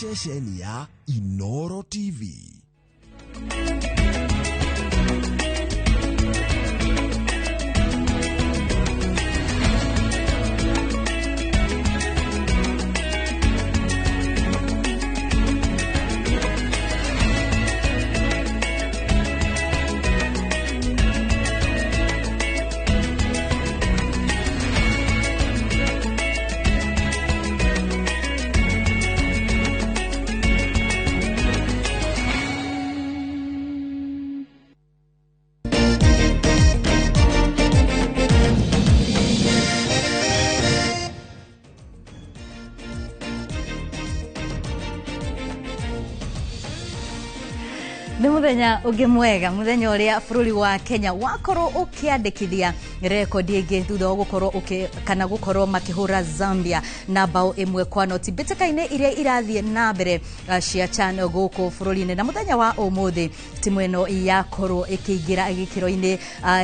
ceceni ya Inoro TV. Ni muthenya ungi mwega muthenya uria bururi wa Kenya wakorwo ukiandikithia rekodi ingi thutha wa gukorwo kana gukorwo makihura Zambia na bao 1-0 mbitikaine iria irathie na mbere cia CHAN guku bururi-ini. Na muthenya wa umuthi timu ino yakorwo ikiingira gikiro-ini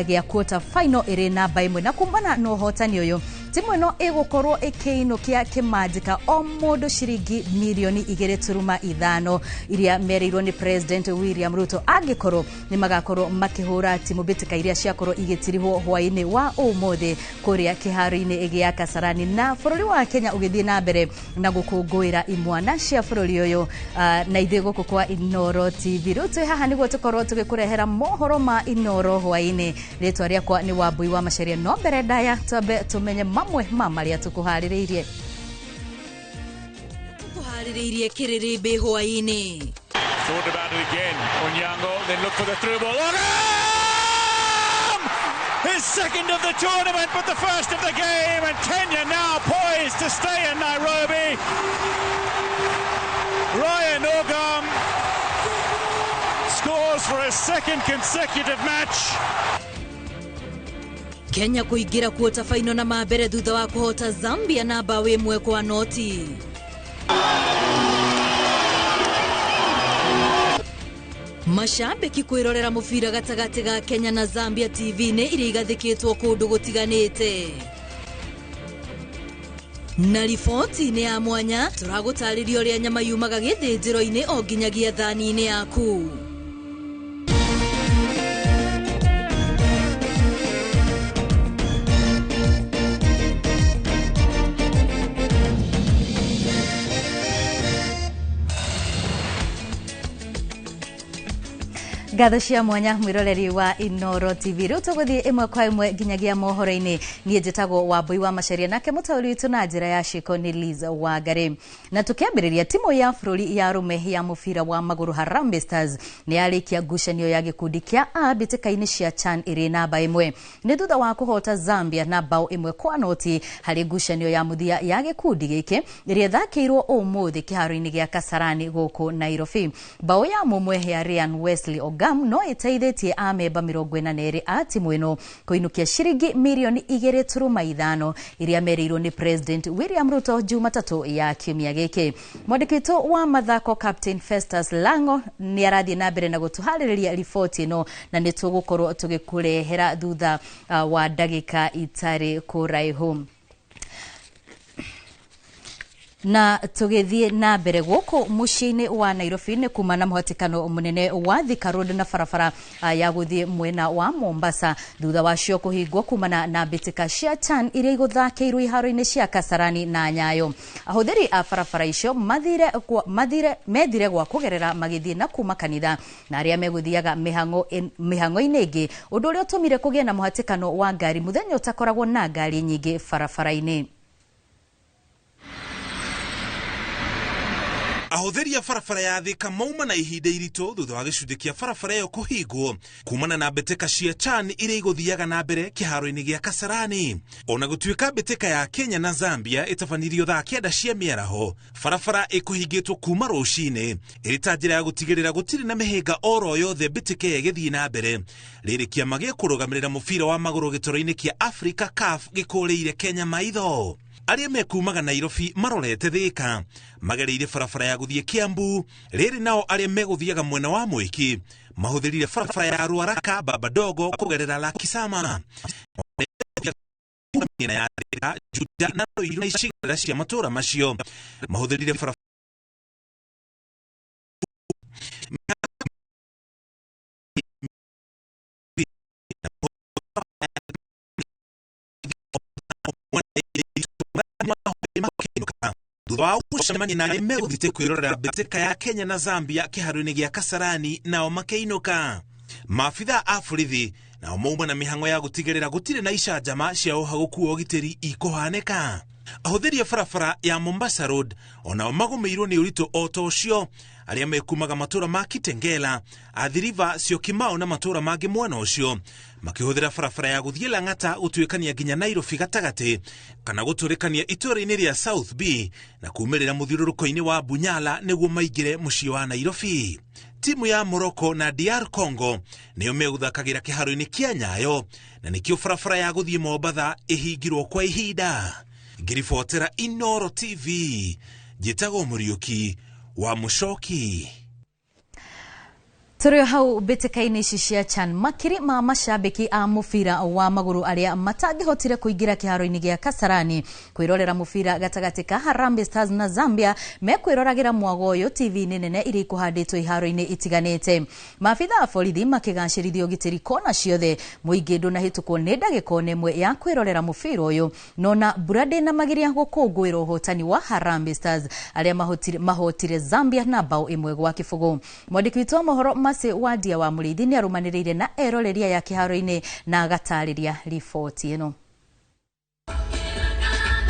gia quarter final iri namba 1 na kumana no hotani uyu timu ino igukorwo ikiinukia kimanjika o mundu ciringi milioni 2.5 iria mereirwo ni President William Ruto angikorwo ni magakorwo makihura timu bitika iria ciakorwo igitirihwo hwaini wa umuthi kuria kiharo-ini gia Kasarani. Na bururi wa Kenya ugithie na mbere na gukungwira imwana cia bururi uyu na ithe guku kwa Inoro TV. Ruto haha niguo tukorwo tugikurehera mohoro ma Inoro hwaini. Ritwa riakwa ni Wambui wa Macharia, no mbere ndaya twambe tumenye mamwe ma maria tukuhaririirie kiririmbi hwaini. Thought about it again. Onyango, then look for the through ball. His second of the tournament, but the first of the game, and Kenya now poised to stay in Nairobi. Ryan Ogam scores for his second consecutive match. Kenya kuingira quarter final na mabere thutha wa kuhota Zambia na bao 1-0. Mashabiki kwirorera mubira gatagati ga Kenya na Zambia TV-ini iria igathikitwo kundu gutiganite. Na riboti-ini ya mwanya turagutariria uria nyama yumaga githinjiro-ini o nginyagia thani-ini yaku. Gatho cia mwanya mwiroreri wa Inoro TV. Riu tuguthie imwe kwa imwe nginyagia mohoro-ini. Nie njitagwo Wambui wa Macharia, nake mutauri witu na njira ya ciko ni Liza Wangari. Na tukiambiriria timu ya bururi ya rume ya mubira wa maguru Harambee Stars ni yarikia ngucanio ya gikundi kia A mbitikaine cia CHAN iri namba 1 ni thutha wa kuhota Zambia na bao 1-0 hari ngucanio ya muthia ya gikundi giki iria thakirwo umuthi kiharo-ini gia Kasarani guku Nairobi. Bao ya mumwe ya Ryan Wesley no iteithitie amemba 42 a timu ino kuinukia ciringi milioni 2.5 iria mereirwo ni President William Ruto Jumatatu ya kiumia giki. Mwandiki wa mathako Captain Festus Lango ni arathie na mbere na gutuhaririria riboti ino na ni tugukorwo tugikurehera thutha wa ndagika itari kuraihu. Na tugithie na mbere guku muciini wa Nairobi ni kumana muhatikano munene wa Thika Road na barabara ya guthie mwena wa Mombasa thutha wa cio kuhingwo kumana na mbitika cia CHAN iria iguthakiirwo iharo-ini cia Kasarani na Nyayo. Ahuthiri a barabara icio methire gwa kugerera magithie na kuma kanitha na aria meguthiaga mihango-ini ingi undu uria utumire kugia na muhatikano wa ngari muthenya utakoragwo na ngari nyingi barabara-ini. Ahuthiri a barabara ya Thika mauma na ihinda irito thutha wa gicunji kia barabara iyo kuhingwo kumana na mbitika cia CHAN iria iguthiaga na mbere kiharo-ini gia Kasarani. Ona gutuika mbitika ya Kenya na Zambia itabanirio thaa 9 cia miaraho, barabara ikuhingitwo kuma rucini irita njira ya gutigirira gutiri na mihinga oro yothe mbitika igithii na mbere. Riri kiama gia kurugamirira mubira wa maguru gitoro-ini kia Africa CAF gikuuriire Kenya maitho. Aria mekumaga Nairobi marorete Thika magereire barabara ya guthie Kiambu, riri nao aria meguthiaga mwena wa Mwiki mahuthirire barabara ya Ruaraka Babadogo kugerera Lakisama. Ya Juda na Ruiru na cia matura macio mahuthirire thutha gucemania na meguthite kwirorera mbĩtĩka ya Kenya na Zambia kĩharo-inĩ gĩa Kasarani nao makĩinũka. Maabitha a borithi nao mauma na mĩhang'o ya gũtigĩrĩra gũtirĩ na icanjama cia ũhagũku wa ũgitĩri ikũhanĩka. Ahũthĩri a barabara ya Mombasa Road onao magũmĩirwo nĩ ũritũ o ta ũcio, arĩa mekumaga matũra ma Kitengela, Athi River, Syokimau na matũra mangĩ mwena ũcio makĩhũthĩra barabara ya gũthiĩ Lang'ata gũtuĩkania nginya Nairobi gatagatĩ kana gũtũrĩkania itũra-inĩ rĩa South B na kumĩrĩra mũthiũrũrũko-inĩ wa Bunyala nĩguo maingĩre mũciĩ wa Nairobi. Timu ya Morocco na DR Congo nĩyo megũthakagĩra kĩharo-inĩ kĩa Nyayo na nĩkĩo barabara ya gũthiĩ Mombatha ĩhingirwo kwa ihinda. Ngiribotera Inoro TV, njĩtagwo Mũriũki wa Mũcoki. Tũrĩ hau mbĩtĩka-inĩ ici cia CHAN, makiri ma macambĩki a mũbira wa magũrũ arĩa matangĩhotire kũingĩra kĩharo-inĩ gĩa Kasarani kwĩrorera mũbira gatagatĩ ka Harambee Stars na Zambia mekwĩroragĩra mwago ũyũ TV-inĩ nene iria ikũhandĩtwo iharo-inĩ itiganĩte. Maabitha a borithi makĩgacĩrithia ũgitĩri kona ciothe, mũingĩ ndũnahĩtũkwo nĩ ndagĩka ona ĩmwe ya kwĩrorera mũbira ũyũ, nona mbura ndĩnamagiria gũkũngũĩra ũhotani wa Harambee Stars arĩa mahotire Zambia na bao 1-0. Mwandĩki witũ wa mohoro Mase Wadia wa Mũrĩithi nĩ arũmanĩrĩire na eroreria ya kĩharo-inĩ na agatarĩria riboti ĩno.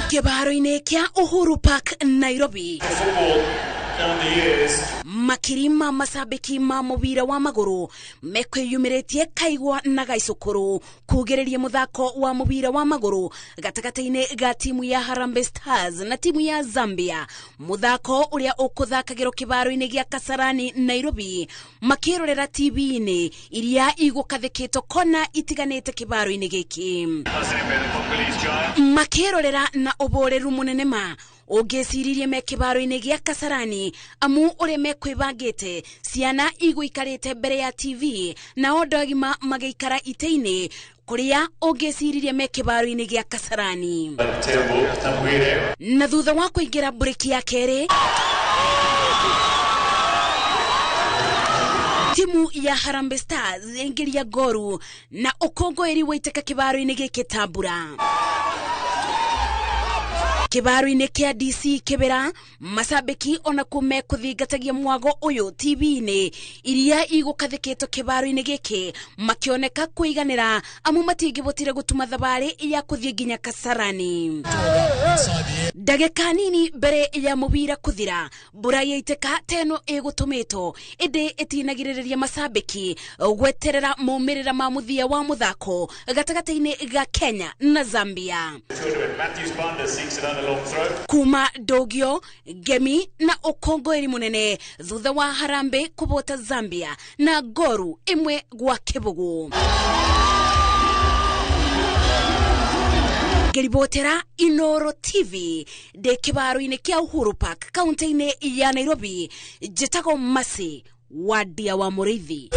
Kĩharo-inĩ kĩa Uhuru Park, Nairobi, makiri ma macambĩki ma mũbira wa magũrũ mekwĩyumĩrĩtie kaigwa na gaicũkũrũ kũgĩrĩria mũthako wa mũbira wa magũrũ gatagatĩ-inĩ ga timu ya Harambee Stars na timu ya Zambia, mũthako ũrĩa ũkũthakagĩrwo kĩharo-inĩ gĩa Kasarani, Nairobi, makĩrorera TV-inĩ iria igũkathĩkĩtwo kona itiganĩte kĩharo-inĩ gĩkĩ, makĩrorera na ũboreru mũnene ma ũngĩciririe me kĩharo-inĩ gĩa Kasarani amu ũrĩa mekwĩbangĩte ciana igũikarĩte mbere ya TV na andũ agima magĩikara itĩ-inĩ kũrĩa ũngĩciririe me kĩharo-inĩ gĩa Kasarani. Na thutha wa kũingĩra bureki ya kerĩ, timu ya Harambee Stars ĩngĩria ngoru na ũkũngũĩri waitĩka kĩharo-inĩ gĩkĩ tambura. Kĩharo-inĩ kĩa DC Kĩbera, macambĩki ona kume kũthingatagia mwago ũyũ TV-inĩ iria igũkathĩkĩtwo kĩharo-inĩ gĩkĩ makĩoneka kũiganĩra amu matingĩbotire gũtuma thabarĩ ya kũthiĩ nginya Kasarani. Ndagĩka nini mbere ya mũbira kũthira, mbura yaitĩka teno ĩgũtũmĩtwo ĩndĩ ĩtinagĩrĩrĩria macambĩki gweterera maumĩrĩra ma mũthia wa mũthako gatagatĩ-inĩ ga Kenya na Zambia. Kuma Dogio, Gemi na ũkũngũĩri mũnene thutha wa Harambee kũbota Zambia na ngoru 1-0. Ngiribotera Inoro TV de kĩharo-inĩ kĩa Uhuru Park, kaunti-inĩ ya Nairobi, njĩtagwo Mase Wadia wa Mũrĩithi.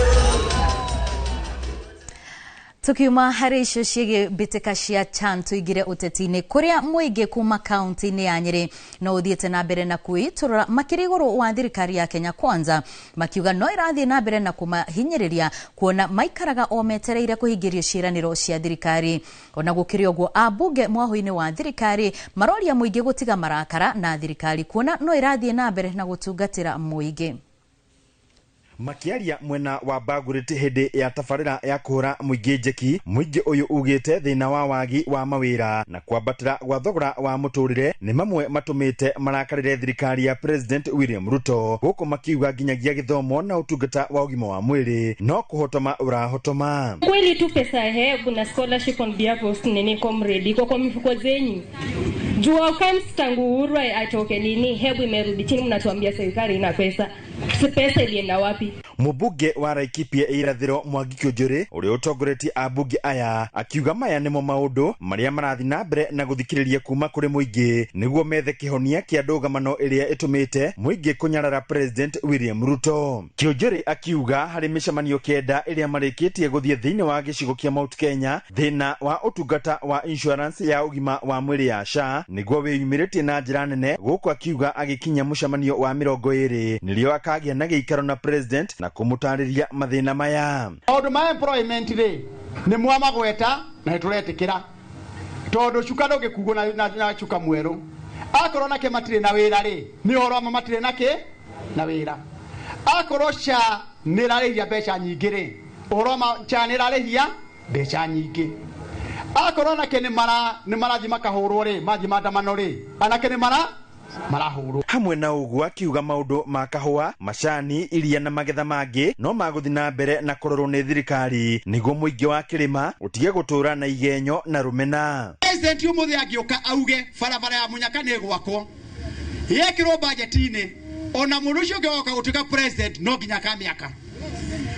Tukiuma harĩ icio ciĩgiĩ mbĩtĩka cia CHAN tũingĩre ũteti-inĩ kũrĩa mũingĩ kuma kaunti-inĩ ya Nyeri no ũthiĩte na mbere na kwĩtũrora makĩria igũrũ wa thirikari ya Kenya Kwanza, makiuga no irathiĩ na mbere na kũmahinyĩrĩria kuona maikaraga o metereire kũhingĩrio ciĩranĩro cia thirikari. Ona gũkĩrĩ ũguo, ambunge mwahũ-inĩ wa thirikari maroria mũingĩ gũtiga marakara na thirikari kuona no irathiĩ na mbere na gũtungatĩra mũingĩ. Makiaria mwena wa Bagurĩti hĩndĩ ya tabarĩra ya kũhũra mũingĩ njeki, mũingĩ ũyũ ugĩte thĩna wa wagi wa mawĩra na kwambatĩra gwa thogora wa mũtũrĩre nĩ mamwe matũmĩte marakarĩre thirikari ya President William Ruto, gũkũ makiuga nginyagia gĩthomo na ũtungata wa ũgima wa mwĩrĩ no kũhotoma ũrahotoma. Kweli tu pesa HEB na scholarship on behalf of nini comrade iko kwa mifuko zenyu. Jua kama tangu Uhuru atoke lini HEB imerudi chini, mnatuambia serikali ina pesa. Pesa ilienda wapi? Mũmbunge wa Laikipia irathĩro Mwangi Kĩũnjũrĩ ũrĩa ũtongoretie ambunge aya akiuga maya nĩmo maũndũ marĩa marathi na mbere na gũthikĩrĩria kuma kũrĩ mũingĩ nĩguo methe kĩhonia kĩa ndũgamano ĩrĩa ĩtũmĩte mũingĩ kũnyarara President William Ruto. Kĩũnjũrĩ akiuga harĩ mĩcemanio kenda ĩrĩa marĩkĩtie gũthiĩ thĩinĩ wa gĩcigo kĩa Mount Kenya thĩna wa ũtungata wa insurance ya ũgima wa mwĩrĩ ya SHA nĩguo wĩyumĩrĩtie na njĩra nene, gũkũ akiuga agĩkinya mũcemanio wa 20 nĩrĩo akagĩa na gĩikaro na President na kumutarĩria mathĩna maya. Maũndũ ma employment rĩ nĩ mwamagweta na nĩtũretĩkĩra tondũ cuka ndũngĩkugwo na cuka mwerũ. akorwo nake matire na wĩra rĩ nĩ ũhoro ma matire nake na wĩra akorwo cha nĩrarĩhia mbeca nyingĩ rĩ ũhoro ma cha nĩrarĩhia mbeca nyingĩ akorwo nake nĩ marathi makahũrwo rĩ maji maandamano rĩ anake nĩ marahũrwo hamwe na ũguo akiuga maũndũ ma kahũa macani iria na magetha mangĩ no magũthi na mbere na kũrorwo nĩ thirikari nĩguo mũingĩ wa kĩrĩma ũtige gũtũra na igenyo na rũmena. President ũmũthĩ angĩũka auge barabara ya Munyaka nĩ gwakwo yekĩrwo budget-inĩ ona mũndũ ũcio ũngĩ woka gũtuĩka president no nginya kamĩaka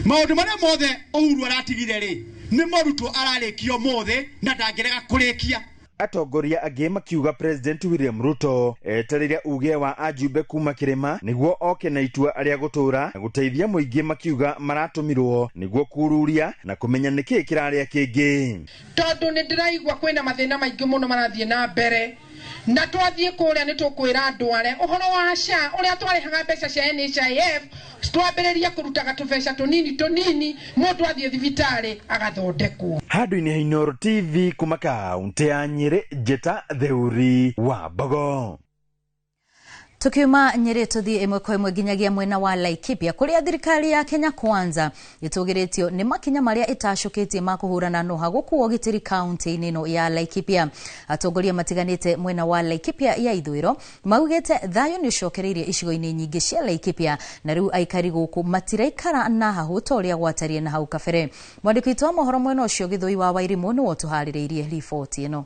maũndũ marĩa mothe Uhuru aratigire rĩ nĩ mũrutwo ararĩkio mothe na ndangĩrega kũrĩkia. Atongoria angĩ makiuga President William Ruto etereire uge wa ajumbe kuma kĩrĩma nĩguo oke na itua arĩa gũtũra na gũteithia mũingĩ makiuga maratũmirwo nĩguo kururia na kũmenya nĩkĩ kĩrarĩa kĩngĩ. Tondũ nĩ ndĩraigua kwĩna mathĩna maingĩ mũno marathiĩ na mbere na twathiĩ kũrĩa nĩ tũkwĩra andũ arĩa ũhoro wa SHA ũrĩa twarĩhaga mbeca cia NHIF twambĩrĩria kũrutaga tũbeca tũnini mũndũ athiĩ thibitarĩ agathondekwo. Handũ-inĩ ha Inooro TV kuma kaunti ya Nyeri, Njeta Theuri wa Mbogo. Tukiuma Nyeri tuthie imwe kwa imwe nginyagia mwena wa Laikipia kuria thirikari ya Kenya Kwanza itugiretio ni makinya maria itashukitie ma kuhurana no hagukuo gitiri county-ini ino ya Laikipia. Atongoria matiganite mwena wa Laikipia ya ithwiro maugete thayo ni ucokereirie icigo-ini nyingi cia Laikipia na riu aikari guku matiraikara na hahuto uria gwatarie na hau kabere. Mwandiki witũ wa mohoro mwena ucio Githui wa Wairimu ni wotuharĩrĩirie riboti ino.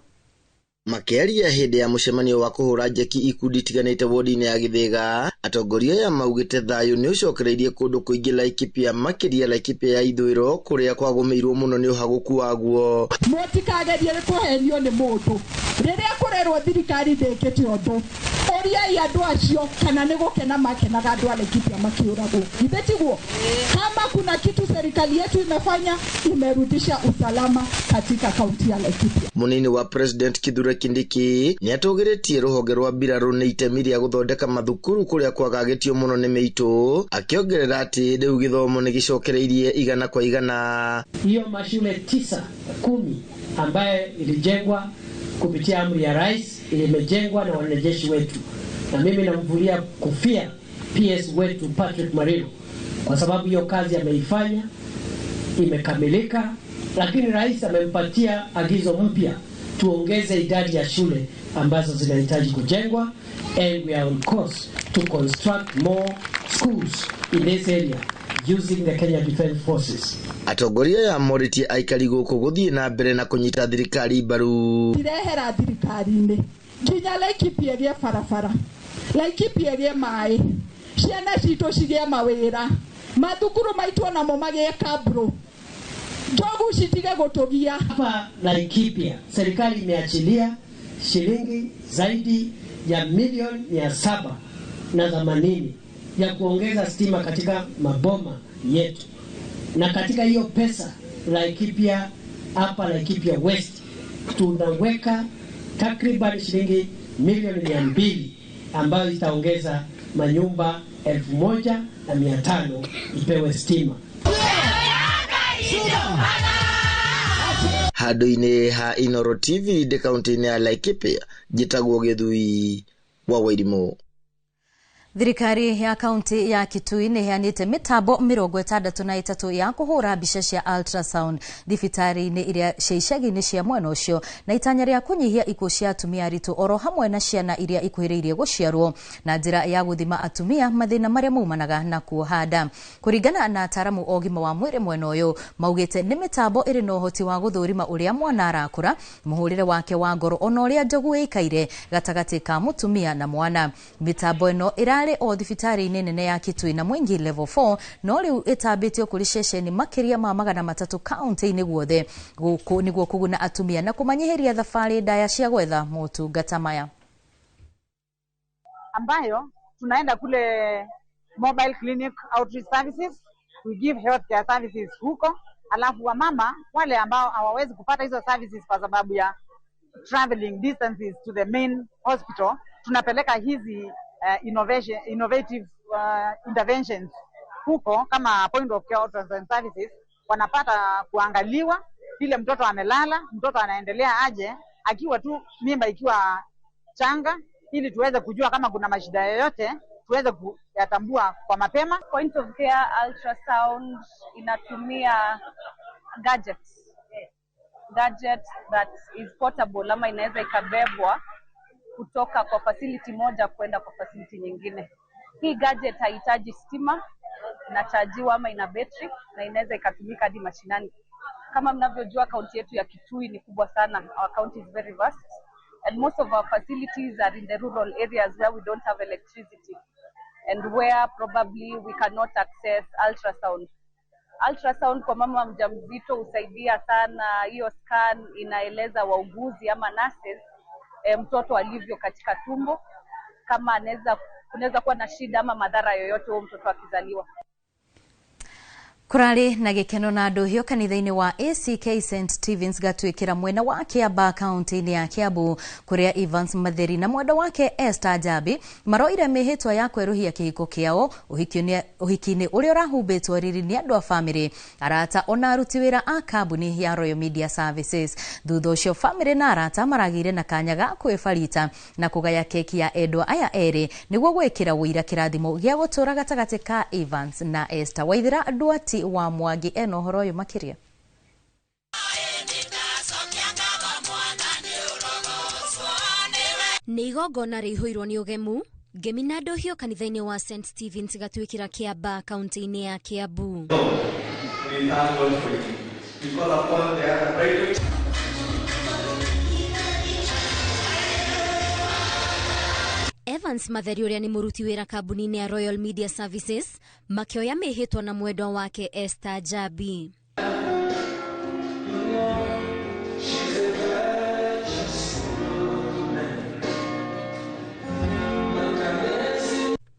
Makeria hĩndĩ ya mũcemanio wa kũhũra njeki ikundi tiganĩte wodi-inĩ ya Gĩthĩga, atongoria ya maugĩte thayũ nĩ ũcokereirie kũndũ kũingĩ Laikipia makĩria Laikipia ya ithwĩro kũrĩa kwagũmĩirwo mũno nĩ ũhagũku waguo. Mũtikagerie kũhenio nĩ mũndũ rĩrĩa kũrerwo thirikari ndĩkĩte ũndũ ũriai andũ acio kana nĩ gũkena makenaga andũ a Laikipia makĩũragwo. Ithetiguo kama kuna kitu serikali yetu imefanya imerudisha usalama katika kaunti ya Laikipia. Munini wa President Kithure Kindiki nĩ atũgĩrĩtie rũhonge rwa mbirarũ nĩ itemi rĩa gũthondeka mathukuru kũrĩa kwagagĩtio mũno nĩ mĩitũ, akiongerera atĩ rĩu gĩthomo nĩ gĩcokereirie igana kwa igana. Hiyo mashule 9-10 ambaye ilijengwa kupitia amri ya rais ilimejengwa na wanajeshi wetu, na mimi namvulia kofia PS wetu Patrick Marino kwa sababu hiyo kazi ameifanya imekamilika, lakini rais amempatia agizo mpya tuongeze idadi ya shule ambazo zinahitaji kujengwa, and we are on course to construct more schools in this area using the Kenya Defence Forces. Atongoria ya morĩtie aikari gũkũ gũthiĩ na mbere na kũnyita thirikari mbaru. Tirehera thirikari-inĩ nginya Laikipia gĩa barabara, Laikipia gĩa maĩ, ciana citũ cigĩe mawĩra, mathukuru maitũ namo magĩe kabro, njogu citige gũtũgia. Hapa Laikipia serikali imeachilia shilingi zaidi ya milioni 780 ya kuongeza stima katika maboma yetu, na katika hiyo pesa Laikipia hapa Laikipia West tunaweka takriban shilingi milioni 200 ambayo itaongeza manyumba 1500 ipewe stima. Handũ-inĩ ha Inooro TV de kaunti-inĩ ya Laikipia, Njĩtagwo Gĩthui wa Wairimu. Thirikari ya kaunti ya Kitui nĩ heanĩte mĩtambo 63 ya kũhũra mbica cia ultrasound thibitarĩ-inĩ iria cia icagi-inĩ cia mwena ũcio na itanya rĩa kũnyihia ikuũ cia atumia aritũ oro hamwe na ciana iria ikuhĩrĩirie gũciarwo na njĩra ya gũthima atumia mathĩna marĩa maumanaga na kuoha nda. Kũringana na ataaramu ogima wa mwĩrĩ mwena ũyũ maugĩte nĩ mĩtambo ĩrĩ na ũhoti wa gũthũrima ũrĩa mwana arakũra, mũhũrĩre wake wa ngoro ona ũrĩa njogu ĩikaire gatagatĩ ka mũtumia na mwana. Mĩtambo ĩno ĩrarĩ o thibitarĩ-inĩ nene ya Kitui na Mwingi level 4 no rĩu ĩtambĩtio kũrĩ ceceni makĩria ma 300 kaunti-inĩ guothe gũkũ nĩguo kũguna atumia na kũmanyihiria thabarĩ ndaya cia gwetha motungata maya, ambayo tunaenda kule mobile clinic outreach services, we give healthcare services huko, alafu wamama wale ambao hawawezi kupata hizo services kwa sababu ya traveling distances to the main hospital, tunapeleka hizi innovative interventions huko kama point of care ultrasound services. Wanapata kuangaliwa vile mtoto amelala, mtoto anaendelea aje, akiwa tu mimba ikiwa changa, ili tuweze kujua kama kuna mashida yoyote, tuweze kuyatambua kwa mapema. Point of care ultrasound inatumia gadget that is portable, ama inaweza ikabebwa kutoka kwa facility moja kwenda kwa facility nyingine. Hii gadget haihitaji stima, inachajiwa ama ina battery na inaweza ikatumika hadi mashinani. Kama mnavyojua kaunti yetu ya Kitui ni kubwa sana. Our county is very vast and most of our facilities are in the rural areas where we don't have electricity and where probably we cannot access ultrasound. Ultrasound kwa mama mjamzito husaidia sana. Hiyo scan inaeleza wauguzi ama nurses mtoto alivyo katika tumbo, kama kunaweza kuwa na shida ama madhara yoyote huo mtoto akizaliwa. Kurari na gikeno na andu hio kanitha-ini wa ACK St Stephen's gatwikira mwena wa Kiambaa kaunti-ini ya Kiambu, kuria Evans Matheri na mwenda wake Esther Jabi maroire mihitwa ya kweruhia kihiko kiao uhiki-ini uria urahubitwo riri ni andu a family, arata ona aruti wira a kambuni ya Royal Media Services. Thutha ucio family na arata maragire na kanya ga kwifarita na kugaya keki ya endwa aya eri niguo gwikira wira kirathimo gia gutura gatagati ka Evans na Esther. Waithira Duati wa Mwangi eno horo uyu makiria. Ni igongona rihuirwo ni ugemu Gemina ndohio kanitha-ini wa St Stephen's gatwikira Kiambaa kaunti-ini ya Kiambu. Evans Matheri uria ni muruti wira kambuni-ini ya Royal Media Services makioya mihitwa na mwendwa wake Esther Jabi.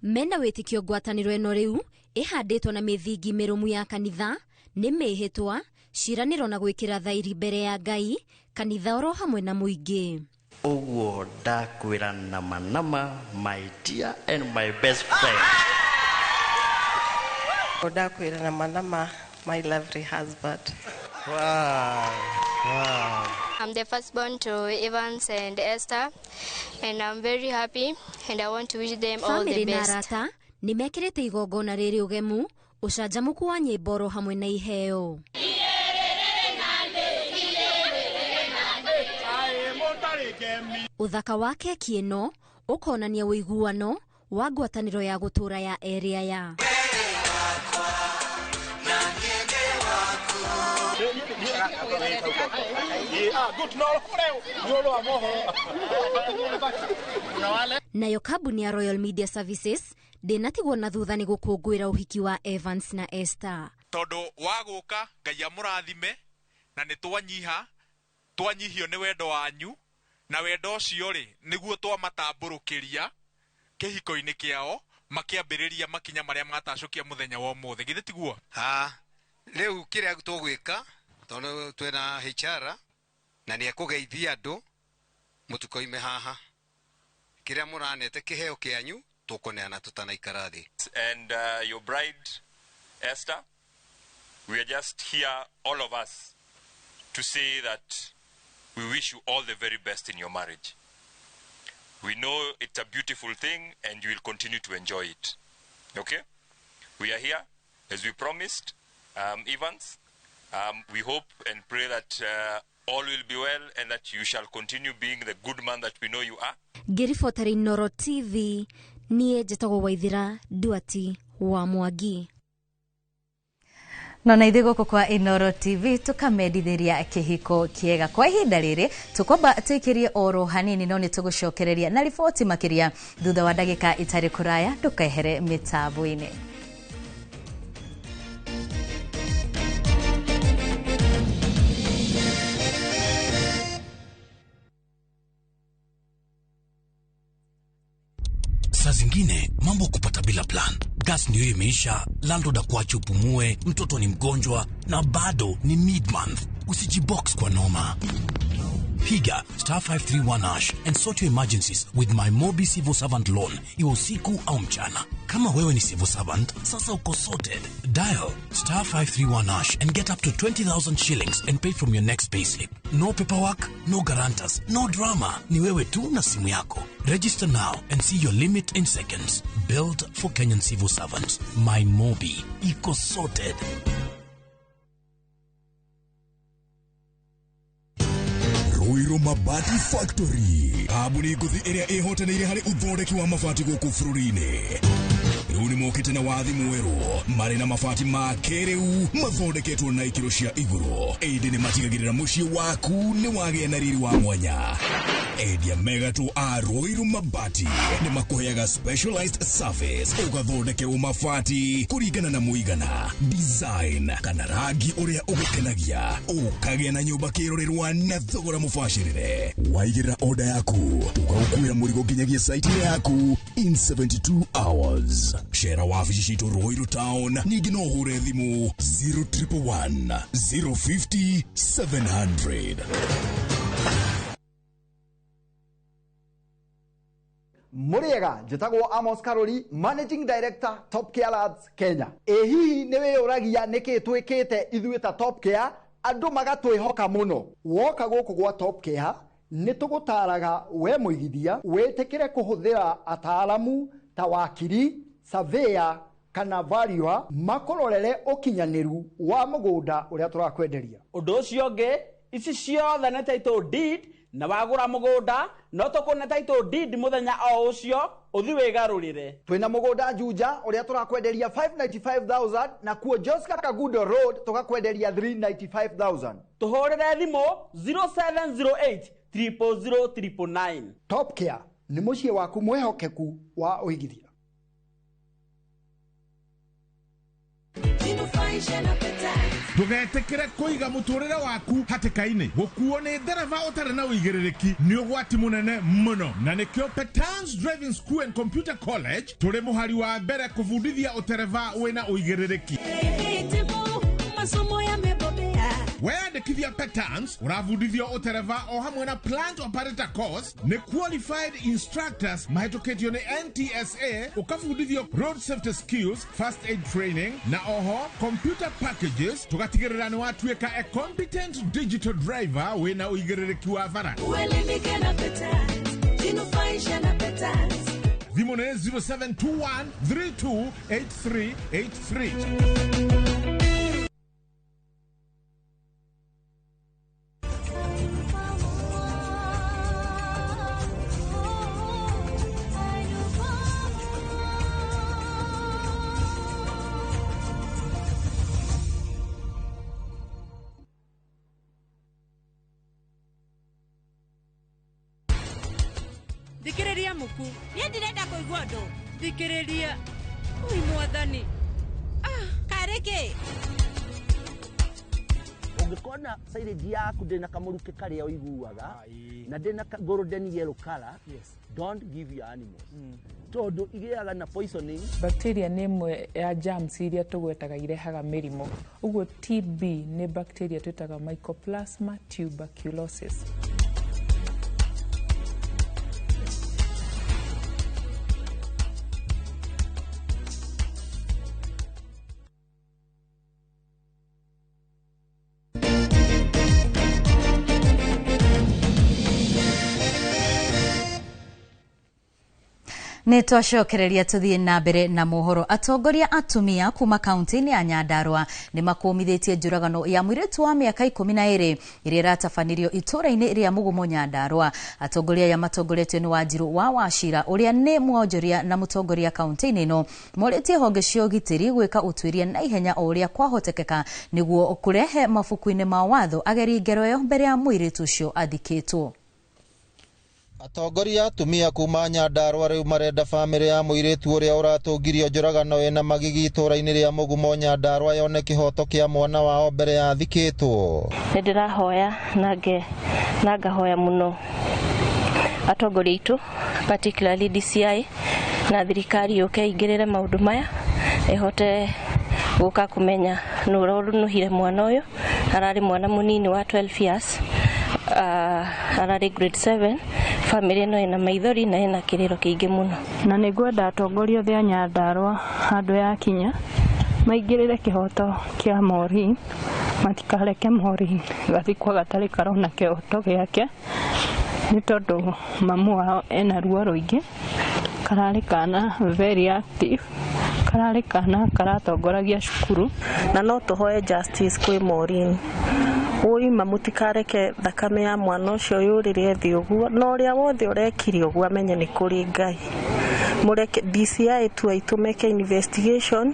Mena witikio ngwataniro eno riu ihanditwo na mithingi mirumu ya kanitha ni mihitwa ciraniro na gwikira thairi mbere ya Ngai kanitha oro hamwe na muingi. Oguo ndakwira nama my dear and my best friend. Ndakwira nama my lovely husband. Wow. I'm the firstborn to Evans and Esther, and I'm very happy, and I want to wish them all the best. Narata nimekirite igongona riri ugemu ucanjamuku wa nyimbo hamwe na iheo. Uthaka wake kieno ukonania uiguano wa ngwataniro ya gutura ya area ya nayo kambuni ya Royal Media Services ndinatigwo na thutha ni gukungwira uhiki wa Evans na Esther. Tondu waguka Ngai amurathime na ni twanyihio ni wendo wanyu na wendo ucio ri niguo twamatamburukiria kihiko-ini kiao makiambiriria makinya maria matacokia muthenya wa umuthi githe tiguo riu kiria tugwika tondu twena HR na ni akugeithia andu mutukoime haha kiria muranete kiheo kianyu tukoneana tutanaikara thi. And your bride Esther, we are just here all of us to say that we wish you all the very best in your marriage. We know it's a beautiful thing and you will continue to enjoy it. Okay? We are here as we promised. Evans, we hope and pray that all will be well and that you shall continue being the good man that we know you are. Ngiribotera Inoro TV nie njitagwo Waithira Duati wa Mwangi. Na ithuĩ gũkũ kwa Inoro TV tukamendithĩria kĩhiko kĩega. Kwa ihinda rĩrĩ tukwamba twĩkĩrie oro hanini no nĩ tũgũcokereria na riboti makĩria thutha wa ndagĩka itarĩ kũraya ndũkehere mĩtambo-inĩ. Saa zingine mambo kupata bila plan. Gas ndio imeisha, landlord akuache upumue, mtoto ni mgonjwa na bado ni mid-month. Usijibox kwa noma. Piga *531# and sort your emergencies with my Mobi Civil Servant loan. Iwe usiku au mchana. Kama wewe ni civil servant, sasa uko sorted. Dial *531# and get up to 20,000 shillings and pay from your next payslip. No paperwork, no guarantors, no drama. Ni wewe tu na simu yako. Register now and see your limit in seconds. Built for Kenyan civil servants. My Mobi. Iko sorted. Ruiru Mabati Factory. Kabuni guthi iria ihotanire hari uthondeki wa mabati guku bururi-ini. Riu ni mokite na wathi mweru mari na mabati ma kiriu mathondeketwo na ikiro cia iguru. Indi ni matigagirira mucii waku ni wagia na riri wa mwanya. Endia mega tu a Ruiru Mabati ni makuheaga specialized service ugathondekerwo mabati kuringana na muigana, design kana rangi uria ugukenagia, ukagia na nyumba kirorerwa na thogora mubashirire. Waigirira order yaku ugagukuira murigo nginyagia site yaku in 72 hours. Share wabici citu Ruiru Town, ningi no hure thimu 0111 050 700. Muriega, njitagwo Amos Karoli, Managing Director Top Care Labs Kenya. Hihi niwe uragia niki twikite ithuĩ ta Top Care andu magatwihoka muno. Woka guku gwa Top Care nitugutaraga we muigithia witikire kuhuthira ataalamu ta wakiri, surveyor kana valuer makororere ukinyaniru wa mugunda uria turakwenderia. Undu ucio ngi ici ciothe na title deed na wagura mugunda no tukuna title deed muthenya o ucio uthi wigarurire. Twina mugunda Juja uria turakwenderia 595,000 na kuo Josca Kagudo Road tukakwenderia 395,000. Tuhurire thimu 0708 000 Top Care ni mucie waku mwehokeku wa uigithia. Tugetekere kuiga muturire waku hatikaini. Gukuo ni ndereva utari na uigiriki ni ugwati munene muno. Na nikio Petans Driving School and Computer College turi muhari wa mbere kufundithia utereva wina uigiriki. Weyandikithia Petans uravundithio utereva o hamwe na plant operator course ni qualified instructors mahetoketio ni NTSA ukafundithio road safety skills, first aid training na oho computer packages tugatigirira ni watuika a competent digital driver wina uigiriki wa vara. Uelimike na Petans, jinufaisha na Petans. Thimu ni 0721 328383. Thikiriria muku nie ndirenda kuigua ndu thikiriria ui mwathani kareke ungikona silage yaku ndina kamuruke karia uiguaga na ndina golden yellow color, don't give your animals tondu igiaga na poisoning. Bacteria ni imwe ya germs iria tugwetaga irehaga mirimo. Uguo TB ni bacteria twitaga Mycoplasma tuberculosis. Nĩ twacokereria tuthie na mbere na mohoro. Atongoria atumia kuma kaunti-ini ya Nyandarua nĩ makumithĩtie njũragano ya mũirĩtu wa mĩaka 12 ĩrĩa ĩratabanirio itũra-inĩ rĩa Mugumo Nyandarua. Atongoria ya matongoretio nĩ Wanjiru wa Wachira ũrĩa nĩ mwonjoria na mũtongoria kaunti-inĩ ĩno morĩtie honge cia ũgitĩri gwĩka ũtuĩria na ihenya o ũrĩa kwahotekeka nĩguo kũrehe mabuku-inĩ ma watho ageri ngero ĩyo mbere ya mũirĩtu ũcio athikĩtwo. Atongoria atumia kuma Nyandarua riu marenda bamĩrĩ ya mũirĩtu ũrĩa ũratungirio njũragano ĩna magigi itũra-inĩ rĩa Mugumo Nyandarua yone kĩhoto kĩa mwana wao mbere ya thikĩtwo. Ndĩrahoya na ngahoya mũno atongoria itu particularly DCI na thirikari yũke ingĩrĩre maũndũ maya ĩhote gũka kũmenya nũra ũrunuhire mwana ũyũ ararĩ mwana mũnini wa 12 years ararĩ grade 7 family ĩno ĩna maithori na ĩna kĩrĩro kĩingĩ mũno. Na nĩngwenda atongoria othe a Nyandarua handũ ya kinya maingĩrĩre kĩhoto kĩa Maureen, matikareke Maureen gathikwa gatarĩ karona kĩhoto gĩake, nĩ tondũ mamu wao ena ruo rũingĩ, kararĩ kana very active, kararĩ kana karatongoragia cukuru, na no tũhoe justice kwĩ Maureen. Ui mamutikareke thakame ya mwana ũcio yũrĩre thĩ ũguo, na ũrĩa wothe ũrekire ũguo amenye nĩ kũrĩ Ngai. Mureke DCI tu aitumeke investigation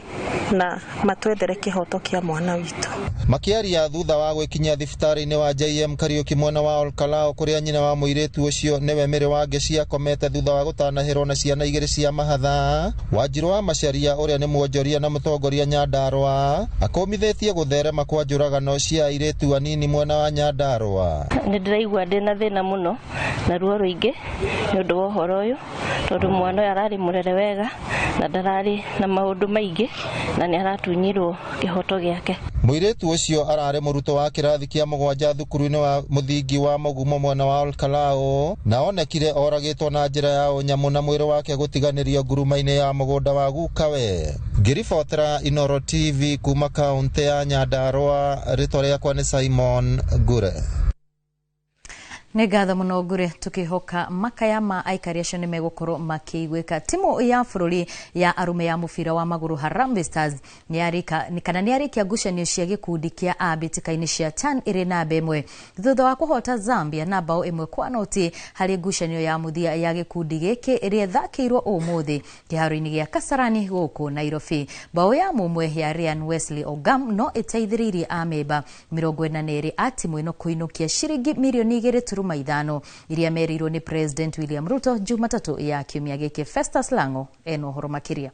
na matwethere kĩhoto kĩa mwana witũ. Makiaria thutha wa gwikinya thibitarĩ-inĩ wa JM Kariuki mwena wa Olkalao kuria nyina wa mũirĩtu ũcio nĩwe Mĩrĩ wa Ngĩcia akomete thutha wa gũtanahĩrwo na ciana 2 cia mahatha. Wanjiru wa Macharia ũrĩa nĩ mwonjoria na mũtongoria Nyandarua akomithĩtie gũtherema kwa njũragano cia airĩtu anini mwena wa Nyandarua. Nĩndĩraigua ndĩna thĩna mũno na ruo rũingĩ nĩ ũndũ wa ũhoro ũyũ, tondũ mwana ũyũ ararĩ mũrere wega na ndararĩ na maũndũ maingĩ na nĩ aratunyirwo kĩhoto gĩake. Mũirĩtu ũcio ararĩ mũrutwo wa kĩrathi kĩa 7 thukuru-inĩ wa mũthingi wa Mũgumo mwena wa Olkalao na onekire oragĩtwo na njĩra ya ũnyamũ na mwĩrĩ wake gũtiganĩrio nguruma-inĩ ya mũgũnda wa gukawe. Ngĩribotera Inoro TV kuma kaunti ya Nyandarua, rĩtwa rĩakwa nĩ Simon Ngure. Nĩ ngatho mũno Ngure, tukihoka makaya ma aikari acio nĩ megũkorwo makĩigwĩka. Timu ya bũrũri ya arume ya mũbira wa magũrũ Harambee Stars nĩarĩkia ngucanio cia gĩkundi kĩa A mbĩtĩka-inĩ cia CHAN ĩrĩ namba 1 thutha wa kũhota Zambia na bao 1-0 harĩ ngucanio ya mũthia ya gĩkundi gĩkĩ ĩrĩa thakĩirwo ũmũthĩ kĩharo-inĩ gĩa Kasarani gũkũ Nairobi. Bao ya mũmwe ya Ryan Wesley Ogam no ĩteithĩrĩirie amemba 42 a timu ĩno kũinũkia ciringi milioni 2.5 iria merirwo ni President William Ruto Jumatatu ya kiumia gĩkĩ. Festus Lango eno ũhoro makĩria.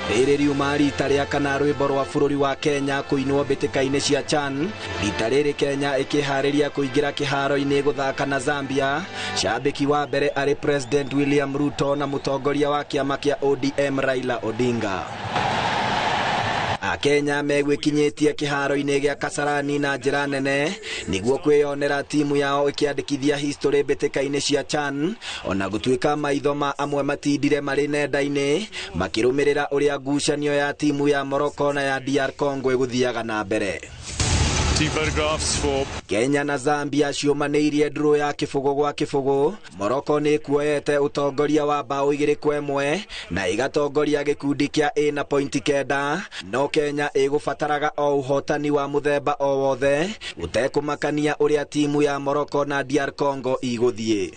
Rĩrĩ riuma rita rĩa kana rwĩmbo rwa bũrũri wa Kenya kũinwo mbĩtĩka-inĩ cia CHAN. Rita rĩrĩ Kenya ĩkĩharĩria kũingĩra kĩharo-inĩ gũthaka na Zambia. Shabiki wa mbere arĩ President William Ruto na mũtongoria wa kĩama kĩa ODM Raila Odinga. Akenya megwĩkinyĩtie kĩharo-inĩ gĩa Kasarani na njĩra nene nĩguo kwĩyonera timu yao ĩkĩandĩkithia history mbĩtĩka-inĩ cia CHAN, ona gũtuĩka maitho ma amwe matindire marĩ nenda-inĩ makĩrũmĩrĩra ũrĩa ngucanio ya timu ya Morocco na ya DR Congo ĩgũthiaga na mbere. Kenya na Zambia ciũmanĩirie draw ya kĩbũgũ gwa kĩbũgũ. Morocco nĩ kuoyete ũtongoria wa bao 2-1 na ĩgatongoria gĩkundi kĩa A na pointi 9, no Kenya ĩgũbataraga o ũhotani wa mũthemba o wothe ũtekũmakania ũrĩa timu ya Morocco na DR Congo igũthiĩ.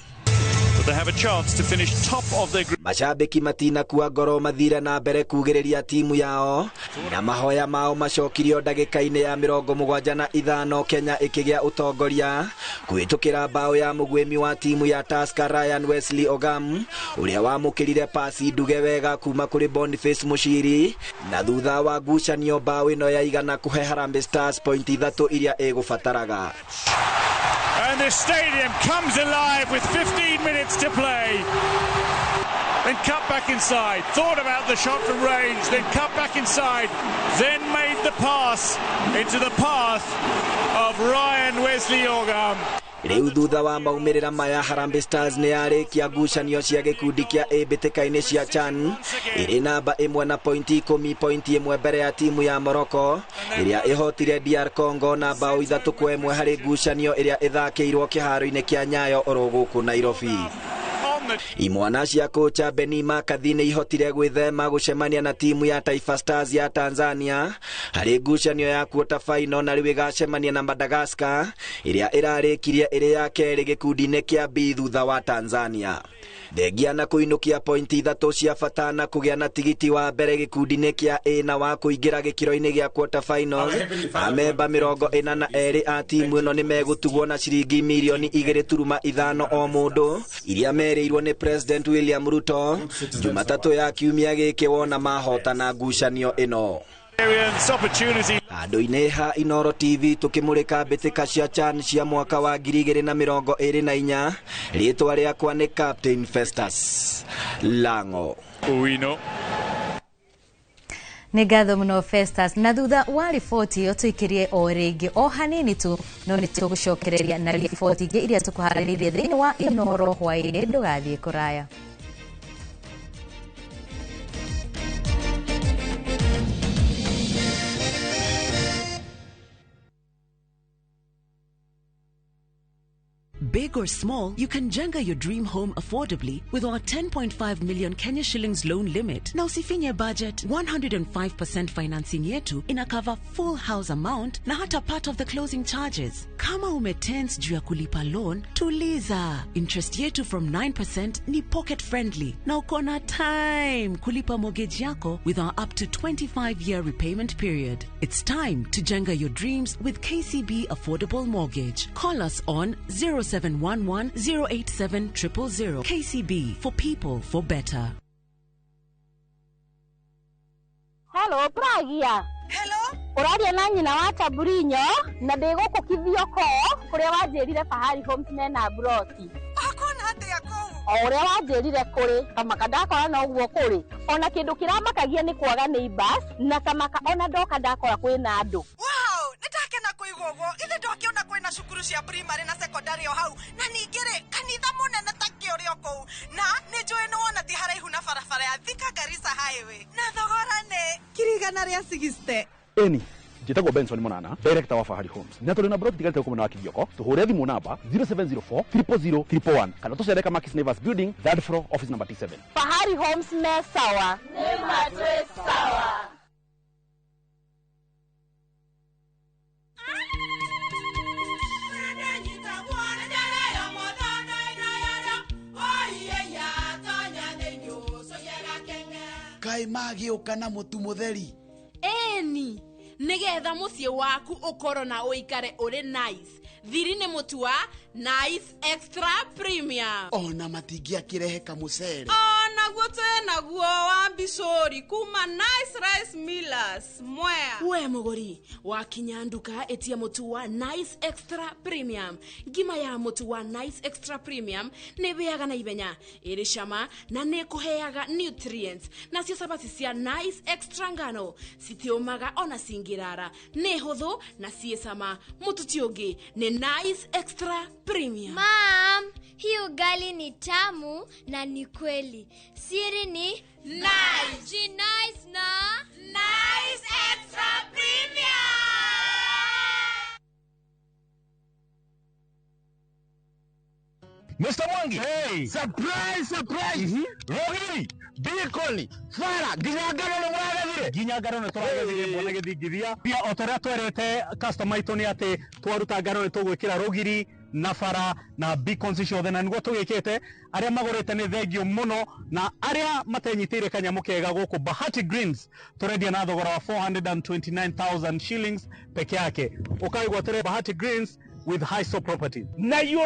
They have a chance to finish top of their group. Mashabiki matina kuwa ngoro mathire na mbere kugĩrĩria timu yao na mahoya mao macokirio ndagĩka-inĩ ya 75 Kenya ĩkĩgĩa ũtongoria kũhĩtũkĩra bao ya mũgwĩmi wa timu ya Tusker Ryan Wesley Ogam ũrĩa wamũkĩrire pasi nduge wega kuma kũrĩ Boniface Muchiri, na thutha wa ngucanio bao ĩno yaigana kũhe Harambee Stars pointi 3 iria ĩgũbataraga. And the stadium comes alive with 15 minutes to play. Then cut back inside, thought about the shot from range, then cut back inside, then made the pass into the path of Ryan Wesley Ogam. Rĩu thutha wa maumĩrĩra maya Harambee Stars nĩ yarĩkia ngucanio cia gĩkundi kĩa A mbĩtĩka-inĩ cia CHAN ĩrĩ namba 1 na pointi 10, pointi 1 mbere ya timu ya Morocco ĩrĩa ĩhotire DR Congo na bao 3-1 harĩ ngucanio ĩrĩa ĩthakĩirwo kĩharo-inĩ kĩa Nyayo oro gũkũ Nairobi. Imwana cia kocha Beni Makathi nĩ ihotire gwĩthema gũcemania na timu ya Taifa Stars ya Tanzania harĩ ngucanio ya quarter final, na rĩu ĩgacemania na Madagascar ĩrĩa ĩrarĩkirie ĩrĩ ya kerĩ gĩkundi-inĩ kĩa B thutha wa Tanzania. Thengia na kũinũkia pointi 3 cia bata na kũgĩa na tigiti wa mbere gĩkundi-inĩ kĩa A na wa kũingĩra gĩkĩro-inĩ gĩa quarter final, amemba 42 a timu ĩno nĩ megũtugwo na ciringi milioni 2.5 o mũndũ iria merĩirwo nĩ President William Ruto Jumatatu ya kiumia gĩkĩ wona mahotana ngucanio ĩno. Andũ-inĩ ha Inoro TV tukimurika mbĩtĩka cia CHAN cia mwaka wa 2024. Rĩtwa rĩakwa nĩ Captain Festus Lango. Uino. Nĩ ngatho mũno Festus, na thutha wa riboti ĩyo tũikirie o rĩngĩ o hanini tu, no nĩ tũgũcokereria na riboti ingĩ iria tũkũharĩrĩirie thĩinĩ wa Inooro hwaĩ-inĩ, ndũgathiĩ kũraya. Big or small, you can jenga your dream home affordably with our 10.5 million Kenya shillings loan limit. Now usifinye budget, 105% financing yetu ina cover full house amount na hata part of the closing charges. Kama umetense juu ya kulipa loan, tuliza. Interest yetu from 9% ni pocket friendly. Na uko na time kulipa mortgage yako with our up to 25-year repayment period. It's time to jenga your dreams with KCB Affordable Mortgage. Call us on 0711-087-000. KCB, for people, for better. Hello, Pragia. Hello? Uradia na nyina wa Taburinyo na ndigukukithio ko kuria wanjirire Fahari Homes mena broti. Akona atia ko? Uria wanjirire kuri kamaka ndakora na uguo kuri. Ona kindu kiramakagia ni kwaga neighbors na kamaka ona ndoka ndakora kwina andu. Wow, nitakena kuigwa uguo. Ithe ndokiona kwina cukuru cia primary na secondary o hau. Na ningire kanitha munene takio rio kou. Na nijue no wona ti haraihu na barabara ya Thika Garissa Highway. Na thogora ne kirigana ria 60. Eni njitagwo Benson Munana, director wa Fahari Homes. Na tuli na broti tigalite kumuna wa Kivyoko. Tuhure thimu namba 0704 000 111 kana tucereka Makis Nevers Building, 3rd floor, office number T7. Fahari Homes me sawa. Nema twe sawa. Kai magi ukana mutu mutheri. Eni, nigetha mucie waku ukoro na uikare uri nice. Thiri ni mutu wa Nice Extra Premium. Ona matingia kirehe kamucere. Ona guo naguo wa Bishori kuma Nice Rice Millers. Mwea. We mugori, wakinya nduka etia mutu wa Nice Extra Premium. Ngima ya mutu wa Nice Extra Premium ne beaga na ibenya. Iri shama na ne kuheaga nutrients. Na cio sabati cia Nice Extra ngano. Sitiomaga ona singirara. Ne hotho na siesama mutu tiongi ne Nice Extra Premium. Mom, hii ugali ni tamu na ni kweli. Siri ni nice. Ji nice na Nice Extra Premium. Mr. Mwangi. Hey. Surprise. Rogi. Bikoli. Fara. Ginyagaro no mwagethire. Ginyagaro no twagethire mbona githingithia. Pia otoria twerete customer itu ni ati twaruta ngaro ni tugwikira rogiri na fara na beacons ciothe na niguo tugikite aria magurite ni thengio muno na aria matenyitire kanyamu kega guku Bahati Greens turendia na thogora wa 429,000 shillings peke yake. Ukaigwa tere Bahati Greens with high soap properties. Nayo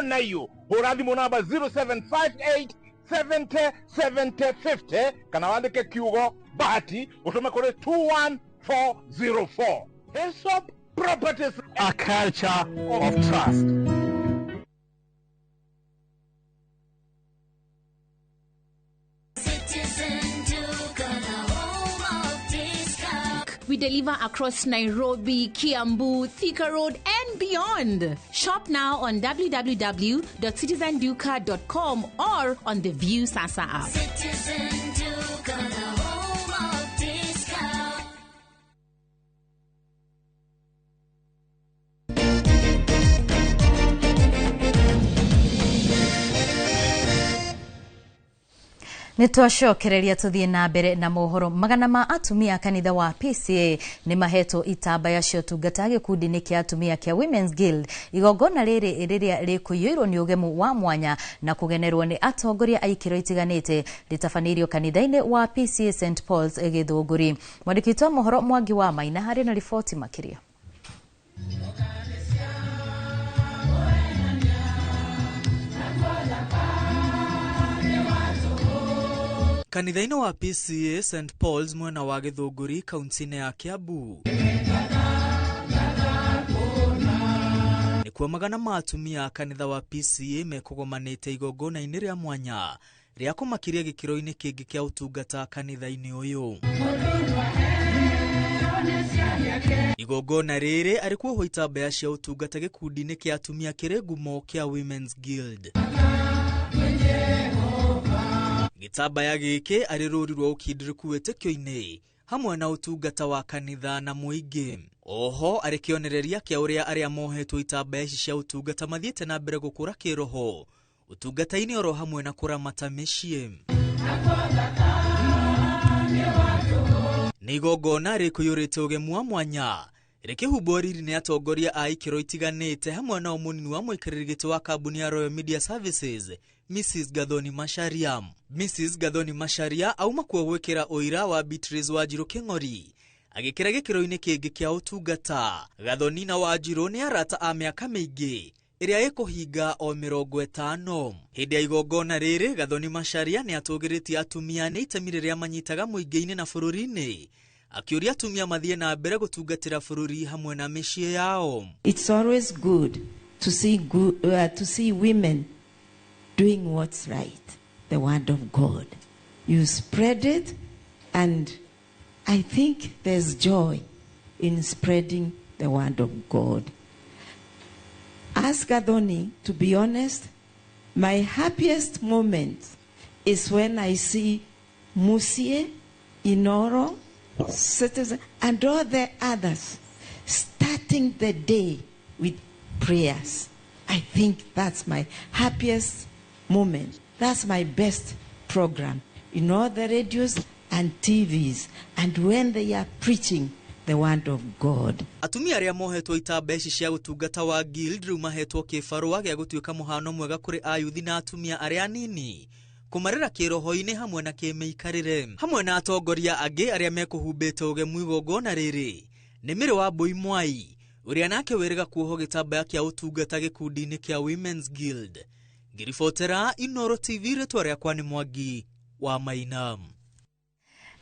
urathimo namba 0758 70 70 50 kana wandike kiugo Bahati utume kuri 21404. Hillsop Properties, a culture of trust. We deliver across Nairobi, Kiambu, Thika Road, and beyond. Shop now on www.citizenduka.com or on the View Sasa app. Citizen Duka, the home of discount. Nitwacokereria tuthie na mbere na mohoro. Magana ma atumia kanitha wa PCA ni maheto itambaya cio tungata gikundi-ini kia atumia kia Women's Guild. Igongona riri riria rikuiyirwo ni ugemu wa mwanya na kugenerwo ni atongoria aikiro itiganite litafanirio kanitha-ini wa PCA St Paul's Githunguri. Mwandiki wa mohoro Mwangi wa Maina hari na ripoti makiria. Kanitha-ini wa PCA St Paul's mwena wa Githunguri kaunti-ini ya Kiambu nikuo magana ma atumia kanitha wa PCA mekugomanite igongona-ini ria mwanya ria kumakiria gikiro-ini kingi kia utungata kanitha-ini uyu. igongona rĩrĩ arĩkuo hoita mbea cia ũtungata gĩkundi-inĩ kĩa atumia kĩrĩ ngumo kĩa Women's Guild. Gĩtambaya gĩkĩ arĩ rũri rwa ũkindĩrĩku wĩtĩkio-inĩ hamwe na ũtungata wa kanitha na mũingĩ. Oho arĩ kĩonereria kĩa ũrĩa arĩa mohetwo itambaya ici cia ũtungata mathiĩte na mbere gũkũra kĩroho ũtungata-inĩ oro hamwe na kũramata mĩciĩ. Nĩ igongona rĩkũiyũrĩte ũgemu wa mwanya rĩkĩhumbwo riri nĩ atongoria a ikĩro itiganĩte hamwe na mũnini wa mũikarĩri gĩtĩ wa kambuni ya Royal Media Services Mrs. Gathoni Macharia. Mrs. Gathoni Macharia auma kuo gwĩkĩra ũira wa Beatrice Wanjiru Kĩng'ori agĩkĩra gĩkĩro-inĩ kĩngĩ kĩa ũtungata. Gathoni na Wanjiru nĩ arata a mĩaka mĩingĩ ĩrĩa ĩkũhinga o 50. Hĩndĩ ya igongona rĩrĩ Gathoni Macharia nĩ atũgĩrĩtie atumia nĩ itemi rĩrĩa manyitaga mũingĩ-inĩ na bũrũri-inĩ, akĩũria atumia mathiĩ na mbere gũtungatĩra bũrũri hamwe na mĩciĩ yao. It's always good to see women doing what's right, the word of God. You spread it, and I think there's joy in spreading the word of God. As Gathoni, to be honest, my happiest moment is when I see Musie, Inoro, Citizen, and all the others starting the day with prayers. I think that's my happiest moment. That's my best program in all the radios and TVs, and when they are preaching the word of God. Atumia arĩa mohetwo itambaya ici cia ũtungata wa Guild rĩu mahetwo kĩbarũa gĩa gũtuĩka mũhano mwega kũrĩ ayuthi na atumia arĩa anini kũmarĩra kĩroho-inĩ hamwe na kĩmĩikarĩre. Hamwe na atongoria angĩ arĩa mekũhumbĩte ũgemu igongona rĩrĩ nĩ Mĩrĩ wa Mbũi Mwai ũrĩa nake wĩrĩga kuoho gĩtambaya kĩa ũtungata gĩkundi-inĩ kĩa Women's Guild. Ngĩribotera Inooro TV, rĩtwa rĩakwa nĩ Mwangi wa Maina.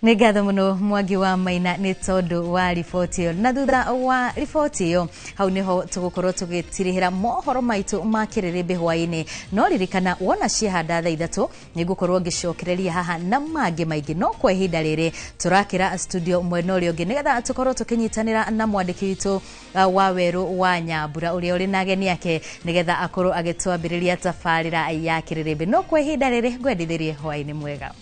Nĩ ngatho mũno Mwangi wa Maina nĩ tondũ wa riboti ĩyo. Na thutha wa riboti ĩyo hau nĩho tũgũkorwo tũgĩtirĩhĩra mohoro maitũ ma kĩrĩrĩmbĩ hwaĩ-inĩ. No ririkana wona ciahanda thaa 3 nĩ ngũkorwo ngĩcokereria haha na mangĩ maingĩ. No kwa ihinda rĩrĩ tũrakĩra studio mwena ũrĩa ũngĩ nĩgetha tũkorwo tũkĩnyitanĩra na mwandĩki witũ wa Werũ wa Nyambura ũrĩa ũrĩ na ageni ake nĩgetha akorwo agĩtwambĩrĩria tabarĩra ya kĩrĩrĩmbĩ. No kwa ihinda rĩrĩ ngwendithĩrie hwaĩ-inĩ mwega.